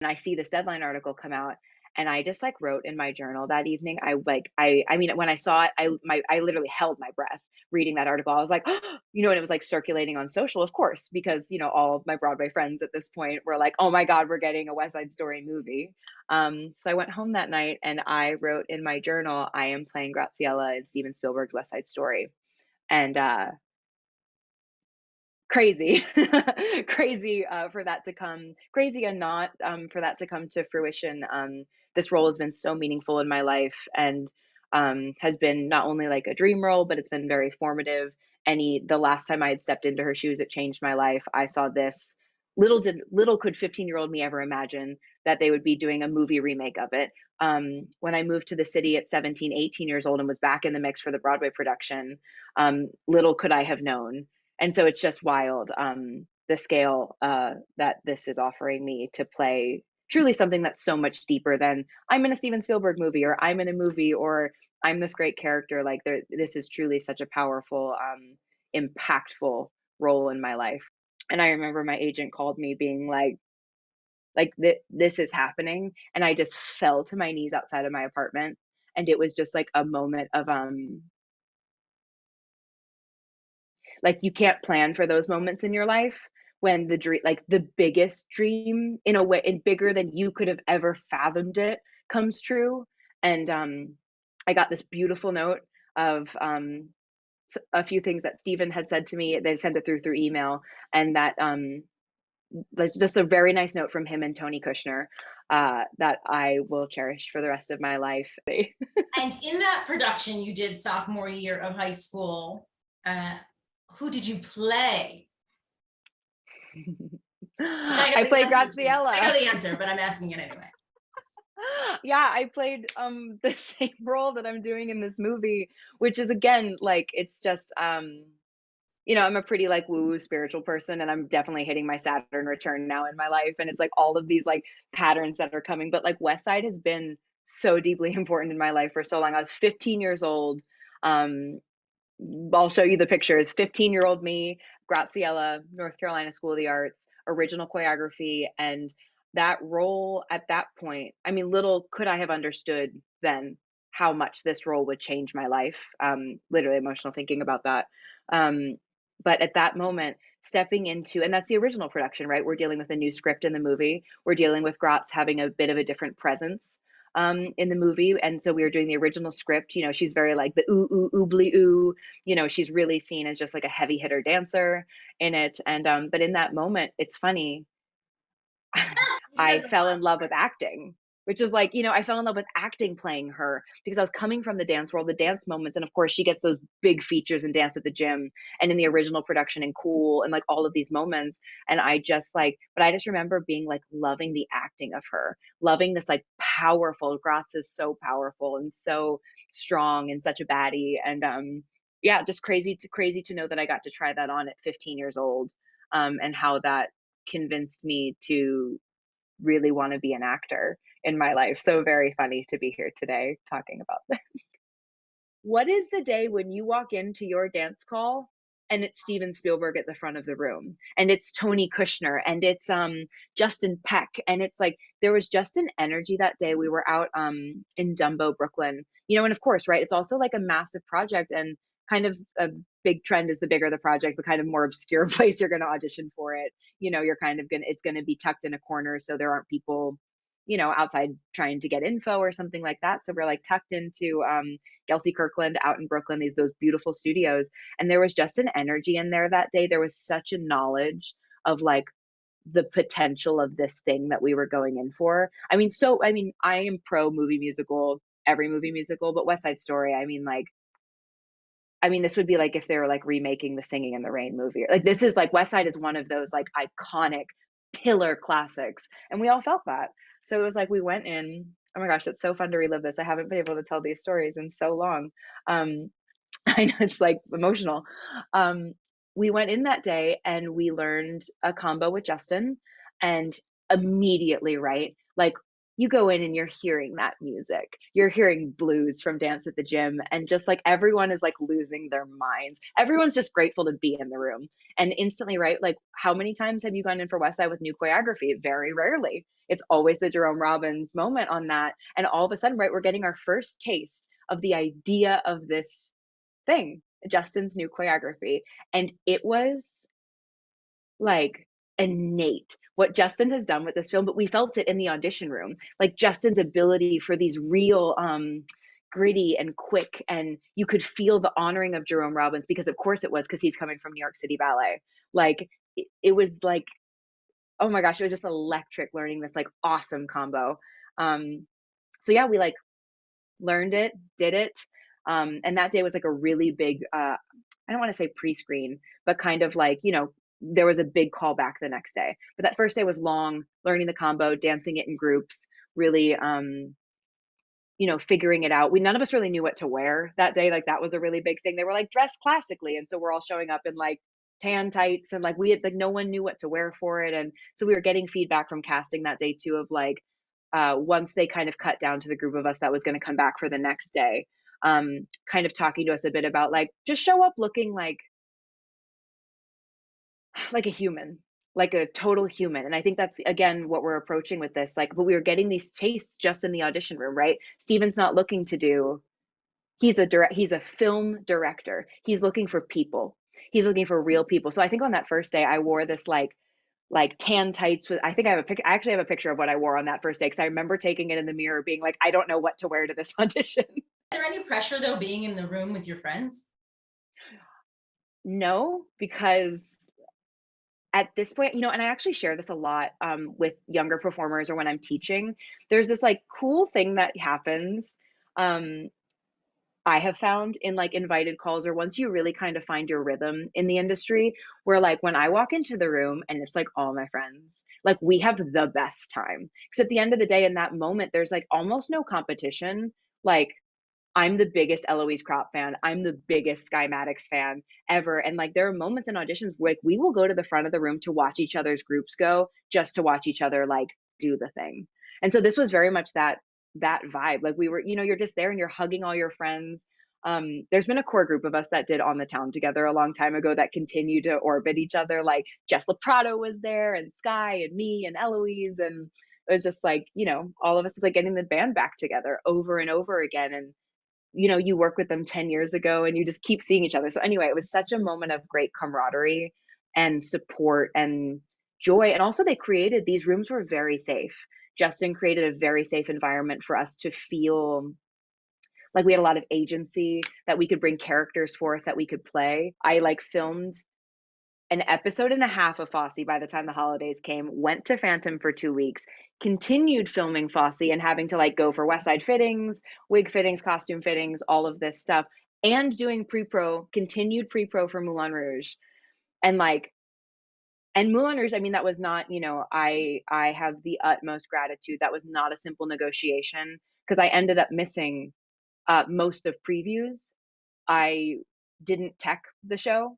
And I see this Deadline article come out, and I just like wrote in my journal that evening. I mean, when I saw it, I literally held my breath reading that article. I was like, and it was like circulating on social, of course, because all of my Broadway friends at this point were like, "Oh my God, we're getting a West Side Story movie." So I went home that night and I wrote in my journal, "I am playing Graziella in Steven Spielberg's West Side Story," and crazy crazy for that to come crazy and not for that to come to fruition. This role has been so meaningful in my life, and has been not only like a dream role, but it's been very formative. The last time I had stepped into her shoes, it changed my life. I saw this. Little could 15-year-old me ever imagine that they would be doing a movie remake of it. When I moved to the city at 17, 18 years old and was back in the mix for the Broadway production, little could I have known. And so it's just wild, the scale that this is offering me to play truly something that's so much deeper than I'm in a Steven Spielberg movie, or I'm in a movie, or I'm this great character. Like this is truly such a powerful, impactful role in my life. And I remember my agent called me being like this is happening, and I just fell to my knees outside of my apartment, and it was just like a moment of like you can't plan for those moments in your life when the dream, like the biggest dream in a way and bigger than you could have ever fathomed it, comes true. And I got this beautiful note of a few things that Stephen had said to me. They sent it through email, and that like just a very nice note from him and Tony Kushner that I will cherish for the rest of my life. And in that production you did sophomore year of high school, who did you play? I played Graziella. I know the answer, but I'm asking it anyway. Yeah, I played the same role that I'm doing in this movie, which is again like it's just I'm a pretty like woo-woo spiritual person, and I'm definitely hitting my Saturn return now in my life, and it's like all of these like patterns that are coming. But like West Side has been so deeply important in my life for so long. I was 15 years old. Um, I'll show you the pictures. 15-year-old me, Graziella, North Carolina School of the Arts, original choreography. And that role at that point, I mean, little could I have understood then how much this role would change my life. Literally emotional thinking about that. Um, but at that moment, stepping into, and that's the original production, right? We're dealing with a new script in the movie. We're dealing with Gratz having a bit of a different presence in the movie. And so we were doing the original script. She's very like the ooh, ooh, oobly ooh. She's really seen as just like a heavy hitter dancer in it. And but in that moment, it's funny, I fell in love with acting, which is like, I fell in love with acting playing her because I was coming from the dance world, the dance moments. And of course, she gets those big features in Dance at the Gym and in the original production and Cool and like all of these moments. And but I just remember being like loving the acting of her, loving this like powerful, Gratz is so powerful and so strong and such a baddie. And yeah, just crazy to know that I got to try that on at 15 years old, and how that convinced me to really want to be an actor in my life. So very funny to be here today talking about this. What is the day when you walk into your dance call and it's Steven Spielberg at the front of the room, and it's Tony Kushner, and it's Justin Peck, and it's like there was just an energy that day. We were out in Dumbo, Brooklyn, and of course, right, it's also like a massive project, and kind of a big trend is the bigger the project, the kind of more obscure place you're going to audition for it. You're kind of it's going to be tucked in a corner, so there aren't people outside trying to get info or something like that. So we're like tucked into Gelsey Kirkland out in Brooklyn, those beautiful studios. And there was just an energy in there that day. There was such a knowledge of like the potential of this thing that we were going in for. I mean, I am pro movie musical, every movie musical, but West Side Story, this would be like if they were like remaking the Singing in the Rain movie. Like this is like West Side is one of those like iconic pillar classics, and we all felt that. So it was like we went in. Oh my gosh, it's so fun to relive this. I haven't been able to tell these stories in so long. I know it's like emotional. We went in that day and we learned a combo with Justin, and immediately, right? Like you go in and you're hearing that music. You're hearing blues from Dance at the Gym, and just like everyone is like losing their minds. Everyone's just grateful to be in the room. And instantly, right? Like, how many times have you gone in for West Side with new choreography? Very rarely. It's always the Jerome Robbins moment on that. And all of a sudden, right, we're getting our first taste of the idea of this thing, Justin's new choreography. And it was like innate what Justin has done with this film, but we felt it in the audition room. Like Justin's ability for these real gritty and quick, and you could feel the honoring of Jerome Robbins, because of course it was, because he's coming from New York City Ballet. Like it was like, oh my gosh, it was just electric learning this like awesome combo. So yeah, we like learned it, did it. And that day was like a really big, I don't want to say pre-screen, but kind of like, there was a big callback the next day. But that first day was long, learning the combo, dancing it in groups, really, figuring it out. None of us really knew what to wear that day. Like that was a really big thing. They were like, dress classically. And so we're all showing up in like tan tights, and like we had like no one knew what to wear for it. And so we were getting feedback from casting that day too, of like, once they kind of cut down to the group of us that was going to come back for the next day, kind of talking to us a bit about like, just show up looking like a human, like a total human. And I think that's again what we're approaching with this. Like, but we were getting these tastes just in the audition room, right? Steven's not looking to do, he's a film director. He's looking for people. He's looking for real people. So I think on that first day I wore this like tan tights with, I think I actually have a picture of what I wore on that first day, because I remember taking it in the mirror being like, I don't know what to wear to this audition. Is there any pressure though being in the room with your friends? No, because at this point, and I actually share this a lot with younger performers or when I'm teaching, there's this like cool thing that happens. Um, I have found in like invited calls, or once you really kind of find your rhythm in the industry, where like when I walk into the room and it's like all my friends, like we have the best time. Because at the end of the day, in that moment, there's like almost no competition. Like I'm the biggest Eloise Crop fan. I'm the biggest Sky Maddox fan ever. And like there are moments in auditions where like we will go to the front of the room to watch each other's groups go, just to watch each other like do the thing. And so this was very much that vibe. Like we were, you're just there and you're hugging all your friends. There's been a core group of us that did On the Town together a long time ago that continue to orbit each other. Like Jess Laprado was there, and Sky and me and Eloise, and it was just like, all of us is like getting the band back together over and over again. And you work with them 10 years ago and you just keep seeing each other. So anyway, it was such a moment of great camaraderie and support and joy. And also these rooms were very safe. Justin created a very safe environment for us to feel like we had a lot of agency, that we could bring characters forth, that we could play. I like filmed an episode and a half of Fosse by the time the holidays came, went to Phantom for 2 weeks, continued filming Fosse and having to like go for West Side fittings, wig fittings, costume fittings, all of this stuff, and doing continued pre-pro for Moulin Rouge. And Moulin Rouge, I mean, that was not, I have the utmost gratitude. That was not a simple negotiation, because I ended up missing most of previews. I didn't tech the show.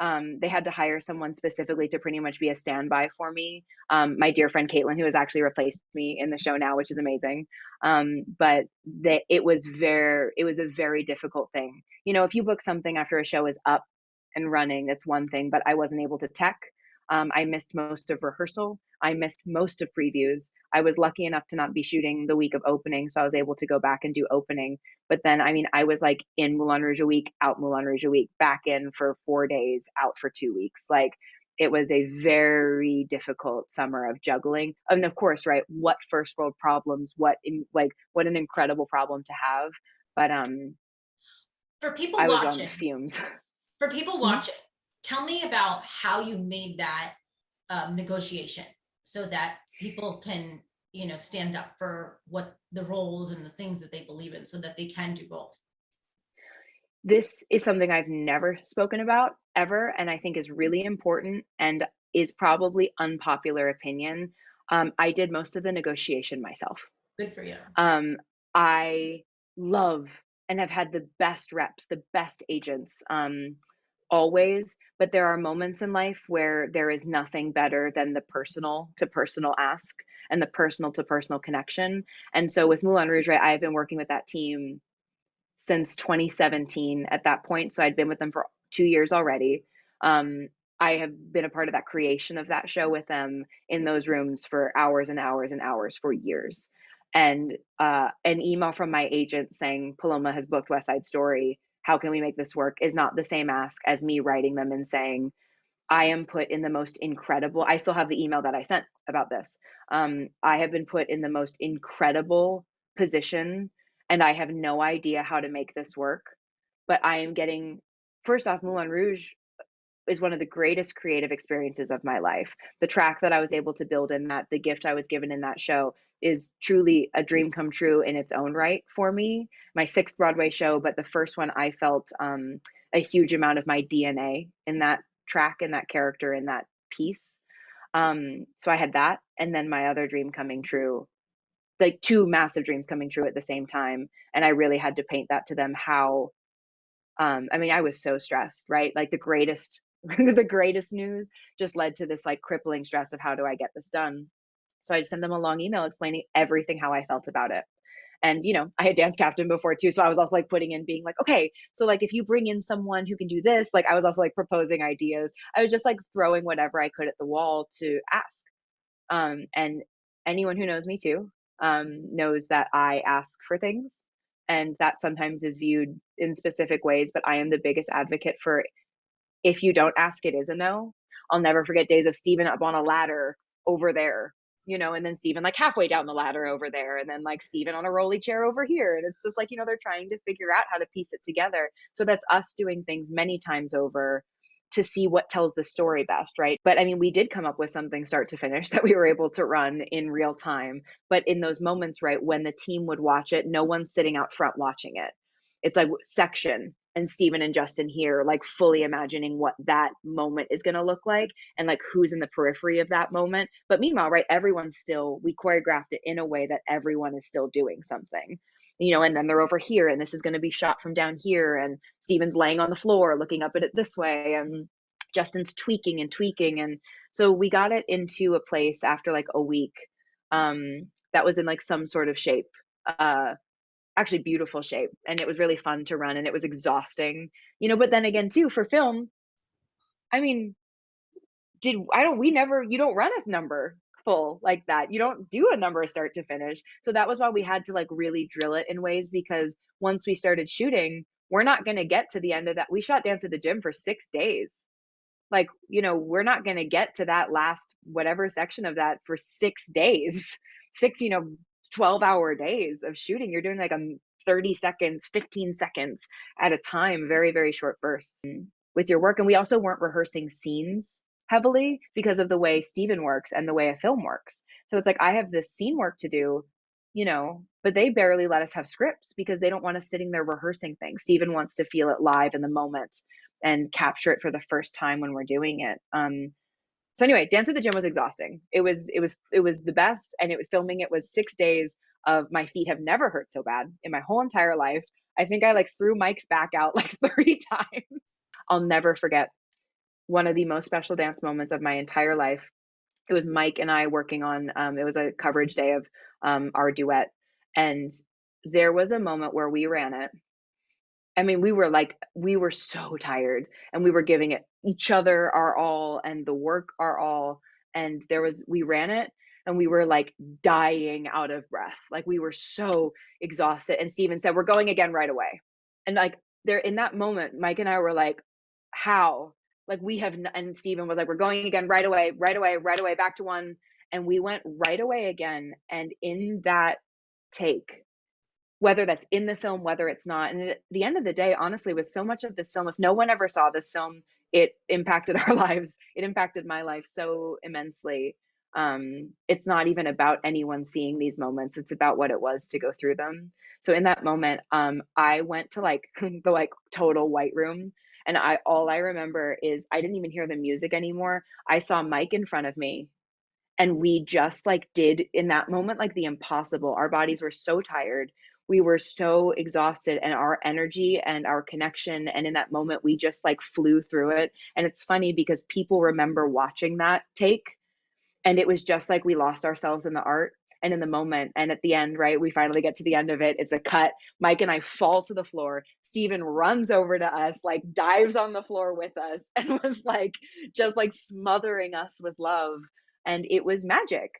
They had to hire someone specifically to pretty much be a standby for me. My dear friend Caitlin, who has actually replaced me in the show now, which is amazing. But it was a very difficult thing. If you book something after a show is up and running, that's one thing, but I wasn't able to tech. I missed most of rehearsal. I missed most of previews. I was lucky enough to not be shooting the week of opening, so I was able to go back and do opening. But then, I mean, I was like in Moulin Rouge a week, out Moulin Rouge a week, back in for 4 days, out for 2 weeks. Like it was a very difficult summer of juggling. And of course, right, what first world problems, what an incredible problem to have. But For people I was on watching, fumes. for people Mhm. watching, tell me about how you made that negotiation so that people can, stand up for what the roles and the things that they believe in, so that they can do both. This is something I've never spoken about ever, and I think is really important and is probably unpopular opinion. I did most of the negotiation myself. Good for you. I love and have had the best reps, the best agents. always, but there are moments in life where there is nothing better than the personal to personal ask and the personal to personal connection. And so with Moulin Rouge, right, I've been working with that team since 2017 at that point. So I'd been with them for 2 years already. Um, I have been a part of that creation of that show with them in those rooms for hours and hours and hours for years. And an email from my agent saying Paloma has booked West Side Story. How can we make this work? Is not the same ask as me writing them and saying, I am put in the most incredible. I still have the email that I sent about this. I have been put in the most incredible position, and I have no idea how to make this work. But I am getting, first off, Moulin Rouge is one of the greatest creative experiences of my life. The track that I was able to build in that, the gift I was given in that show is truly a dream come true in its own right for me. My sixth Broadway show, but the first one I felt a huge amount of my DNA in that track and that character in that piece. So I had that, and then my other dream coming true, like two massive dreams coming true at the same time. And I really had to paint that to them how I mean, I was so stressed, right? Like the greatest the greatest news just led to this like crippling stress of how do I get this done? So I just sent them a long email explaining everything how I felt about it. And I had dance captain before too, so I was also like putting in being like, okay, so like if you bring in someone who can do this, like I was also like proposing ideas. I was just like throwing whatever I could at the wall to ask. And anyone who knows me too knows that I ask for things, and that sometimes is viewed in specific ways. But I am the biggest advocate for if you don't ask, it is a no. I'll never forget days of Steven up on a ladder over there, and then Steven like halfway down the ladder over there, and then like Steven on a rolly chair over here. And it's just like, they're trying to figure out how to piece it together. So that's us doing things many times over to see what tells the story best, right? But I mean, we did come up with something start to finish that we were able to run in real time. But in those moments, right, when the team would watch it, no one's sitting out front watching it. It's like section and Steven and Justin here, like fully imagining what that moment is going to look like and like who's in the periphery of that moment. But meanwhile, right, we choreographed it in a way that everyone is still doing something, and then they're over here and this is going to be shot from down here. And Steven's laying on the floor looking up at it this way. And Justin's tweaking and tweaking. And so we got it into a place after like a week that was in like some sort of shape. Actually beautiful shape, and it was really fun to run, and it was exhausting, but then again too for film, I mean, you don't run a number full like that. You don't do a number start to finish. So that was why we had to like really drill it in ways, because once we started shooting, we're not going to get to the end of that. We shot Dance at the Gym for 6 days. Like, we're not going to get to that last whatever section of that for 6 days. Six, 12-hour days of shooting. You're doing like a 30 seconds, 15 seconds at a time, very, very short bursts with your work. And we also weren't rehearsing scenes heavily because of the way Steven works and the way a film works. So it's like, I have this scene work to do, but they barely let us have scripts because they don't want us sitting there rehearsing things. Steven wants to feel it live in the moment and capture it for the first time when we're doing it. So anyway, Dance at the Gym was exhausting. It was the best, and filming it was 6 days of my feet have never hurt so bad in my whole entire life. I think I like threw Mike's back out like 30 times. I'll never forget one of the most special dance moments of my entire life. It was Mike and I working on it was a coverage day of our duet, and there was a moment where we ran it. I mean, we were so tired, and we were giving it each other our all and the work our all. And we ran it, and we were like dying out of breath. Like we were so exhausted. And Steven said, "We're going again right away." And like there in that moment, Mike and I were like, how? Like and Steven was like, "We're going again right away, right away, right away, back to one." And we went right away again. And in that take, whether that's in the film, whether it's not. And at the end of the day, honestly, with so much of this film, if no one ever saw this film, it impacted our lives. It impacted my life so immensely. It's not even about anyone seeing these moments. It's about what it was to go through them. So in that moment, I went to like the like total white room. And all I remember is I didn't even hear the music anymore. I saw Mike in front of me, and we just like did in that moment like the impossible. Our bodies were so tired. we were so exhausted, and our energy and our connection, and in that moment we just like flew through it. And it's funny because people remember watching that take, and it was just like we lost ourselves in the art and in the moment. And at the end, right, we finally get to the end of it, it's a cut, Mike and I fall to the floor, Steven runs over to us, like dives on the floor with us and was like just like smothering us with love. And it was magic.